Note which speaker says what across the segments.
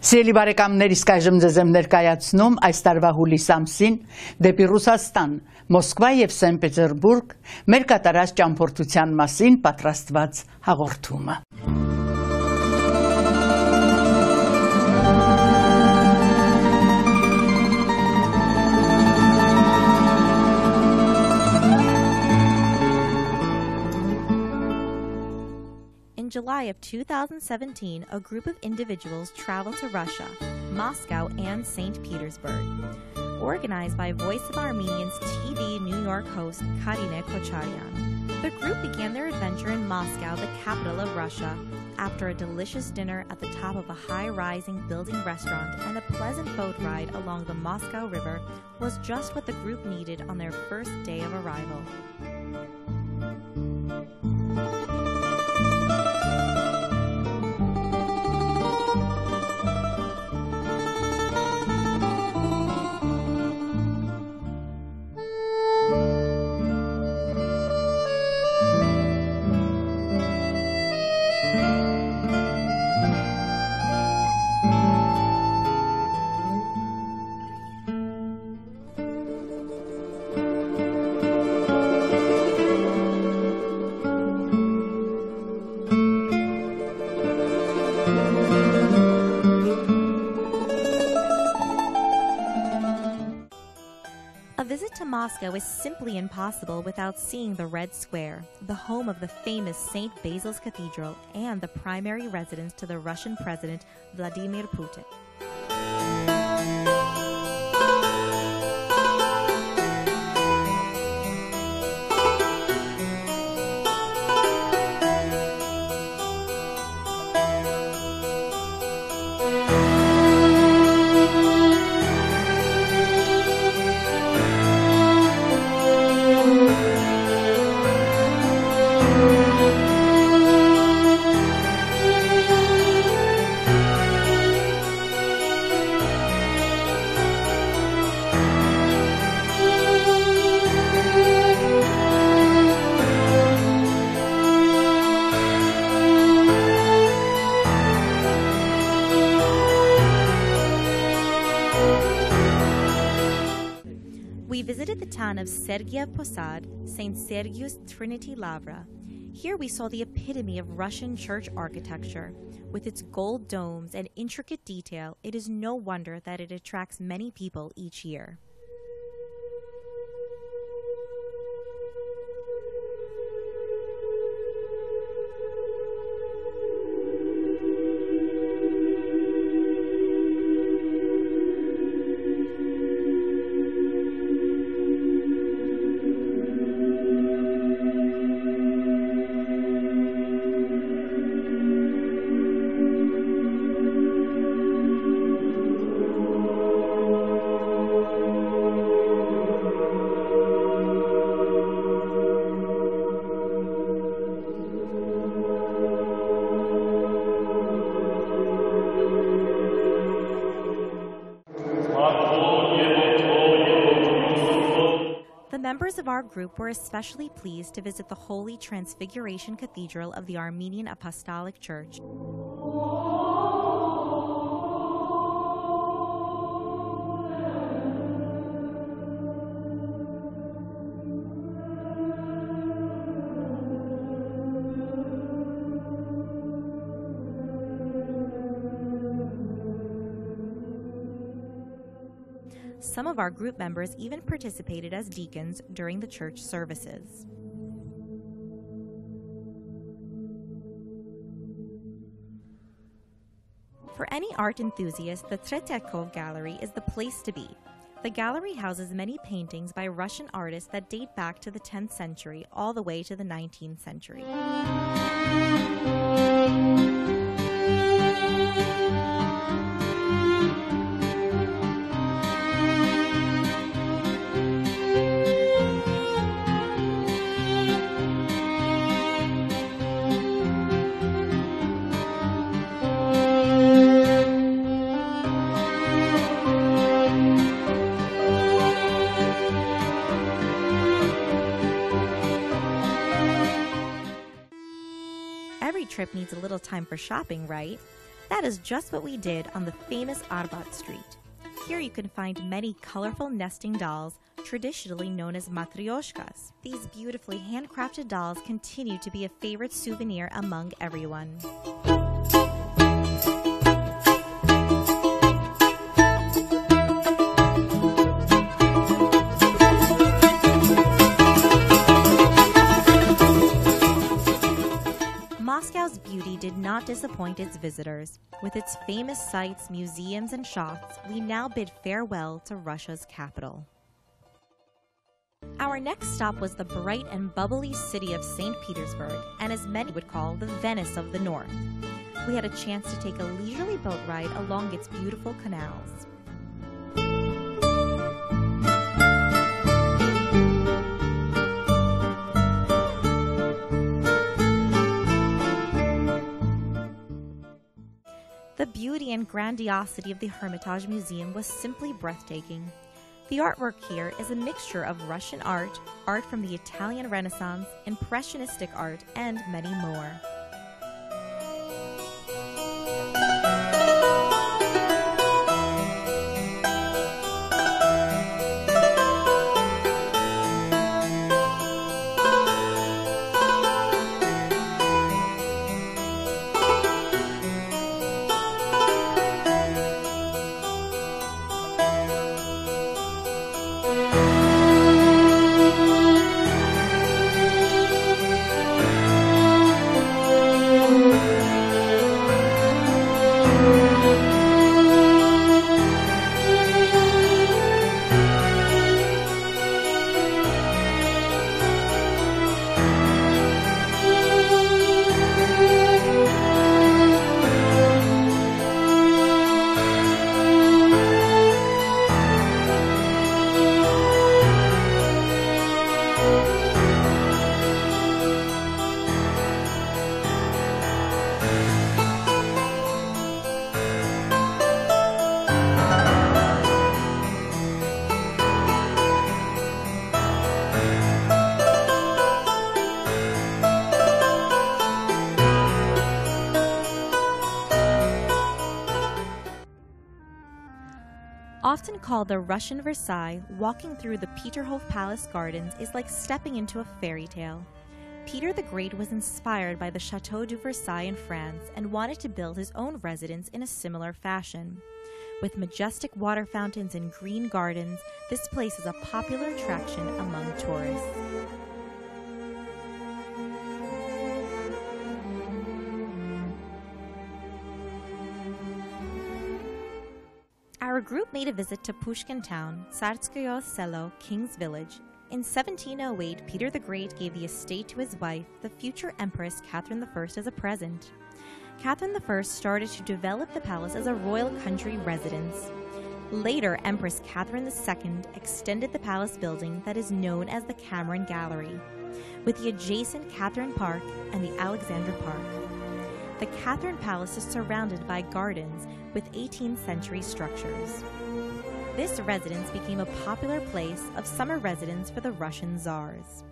Speaker 1: Սիրելի բարեկամներ, իսկ այժմ ձեզ եմ ներկայացնում այս տարվա հուլիս ամսին դեպի Ռուսաստան, Մոսկվա և Սենտ Պետերբուրգ մեր կատարած ճամփորդության մասին պատրաստված հաղորդումը։
Speaker 2: In July of 2017, a group of individuals traveled to Russia, Moscow, and St. Petersburg. Organized by Voice of Armenians TVNY host Karine Kocharyan. The group began their adventure in Moscow, the capital of Russia, after a delicious dinner at the top of a high-rising building restaurant and a pleasant boat ride along the Moscow River was just what the group needed on their first day of arrival. A visit to Moscow is simply impossible without seeing the Red Square, the home of the famous St. Basil's Cathedral and the primary residence to the Russian President Vladimir Putin. We visited the town of Sergiev Posad, St. Sergius Trinity Lavra. Here we saw the epitome of Russian church architecture. With its gold domes and intricate detail, it is no wonder that it attracts many people each year. The members of our group were especially pleased to visit the Holy Transfiguration Cathedral of the Armenian Apostolic Church. Some of our group members even participated as deacons during the church services. For any art enthusiast, the Tretyakov Gallery is the place to be. The gallery houses many paintings by Russian artists that date back to the 10th century all the way to the 19th century. Every trip needs a little time for shopping, right? That is just what we did on the famous Arbat Street. Here you can find many colorful nesting dolls, traditionally known as matryoshkas. These beautifully handcrafted dolls continue to be a favorite souvenir among everyone. Moscow's beauty did not disappoint its visitors. With its famous sites, museums, and shops, we now bid farewell to Russia's capital. Our next stop was the bright and bubbly city of St. Petersburg, and as many would call the Venice of the North. We had a chance to take a leisurely boat ride along its beautiful canals. The beauty and grandiosity of the Hermitage Museum was simply breathtaking. The artwork here is a mixture of Russian art, art from the Italian Renaissance, impressionistic art, and many more. Often called the Russian Versailles, walking through the Peterhof Palace gardens is like stepping into a fairy tale. Peter the Great was inspired by the Château de Versailles in France and wanted to build his own residence in a similar fashion. With majestic water fountains and green gardens, this place is a popular attraction among tourists. Our group made a visit to Pushkin Town, Tsarskoye Selo, King's Village. In 1708, Peter the Great gave the estate to his wife, the future Empress Catherine I, as a present. Catherine I started to develop the palace as a royal country residence. Later, Empress Catherine II extended the palace building that is known as the Cameron Gallery, with the adjacent Catherine Park and the Alexander Park. The Catherine Palace is surrounded by gardens with 18th century structures. This residence became a popular place of summer residence for the Russian czars.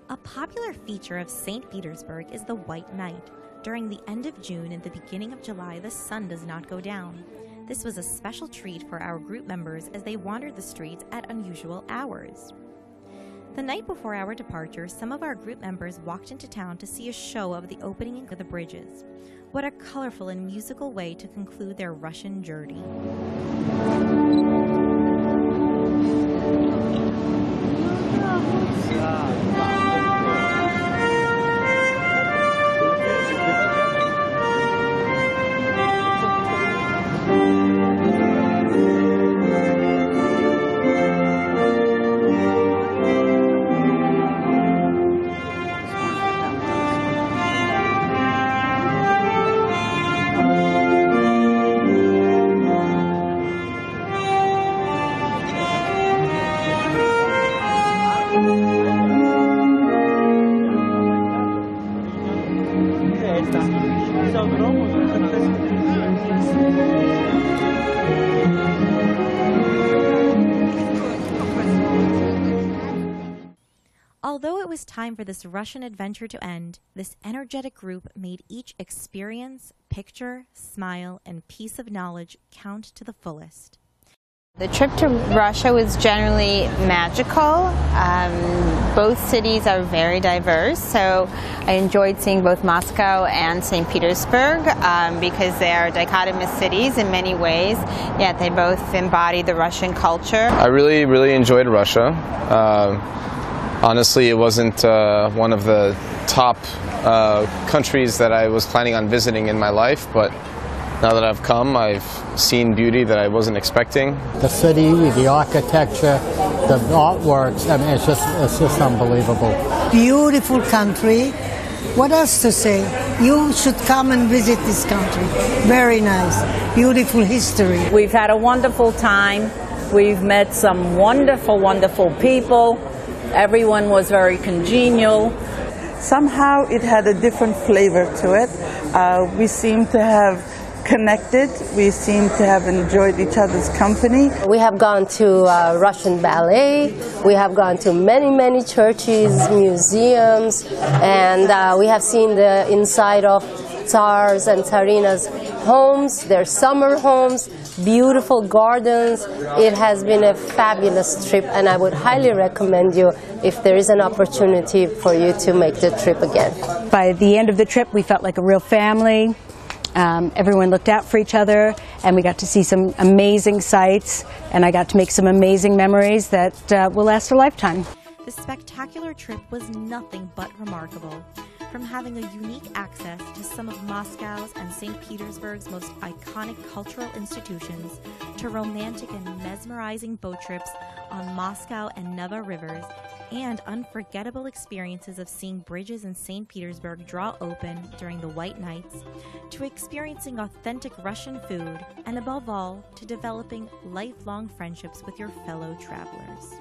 Speaker 2: A popular feature of St. Petersburg is the White Night. During the end of June and the beginning of July, the sun does not go down. This was a special treat for our group members as they wandered the streets at unusual hours. The night before our departure, some of our group members walked into town to see a show of the opening of the bridges. What a colorful and musical way to conclude their Russian journey. Although it was time for this Russian adventure to end, this energetic group made each experience, picture, smile, and piece of knowledge count to the fullest.
Speaker 3: The trip to Russia was generally magical. Both cities are very diverse, so I enjoyed seeing both Moscow and St. Petersburg because they are dichotomous cities in many ways, yet they both embody the Russian culture.
Speaker 4: I really enjoyed Russia. Honestly, it wasn't one of the top countries that I was planning on visiting in my life, but now that I've come, I've seen beauty that I wasn't expecting.
Speaker 5: The city, the architecture, the artworks, I mean, it's just unbelievable.
Speaker 6: Beautiful country. What else to say? You should come and visit this country. Very nice. Beautiful history.
Speaker 7: We've had a wonderful time. We've met some wonderful people. Everyone was very congenial.
Speaker 8: Somehow it had a different flavor to it. We seem to have connected. We seem to have enjoyed each other's company.
Speaker 9: We have gone to Russian ballet. We have gone to many churches, museums, and we have seen the inside of Tsars and Tsarina's homes, their summer homes, beautiful gardens. It has been a fabulous trip, and I would highly recommend you if there is an opportunity for you to make the trip again.
Speaker 10: By the end of the trip, we felt like a real family. Everyone looked out for each other, and we got to see some amazing sights, and I got to make some amazing memories that will last a lifetime.
Speaker 2: The spectacular trip was nothing but remarkable. From having a unique access to some of Moscow's and St. Petersburg's most iconic cultural institutions, to romantic and mesmerizing boat trips on Moscow and Neva rivers, and unforgettable experiences of seeing bridges in St. Petersburg draw open during the White Nights, to experiencing authentic Russian food, and above all, to developing lifelong friendships with your fellow travelers.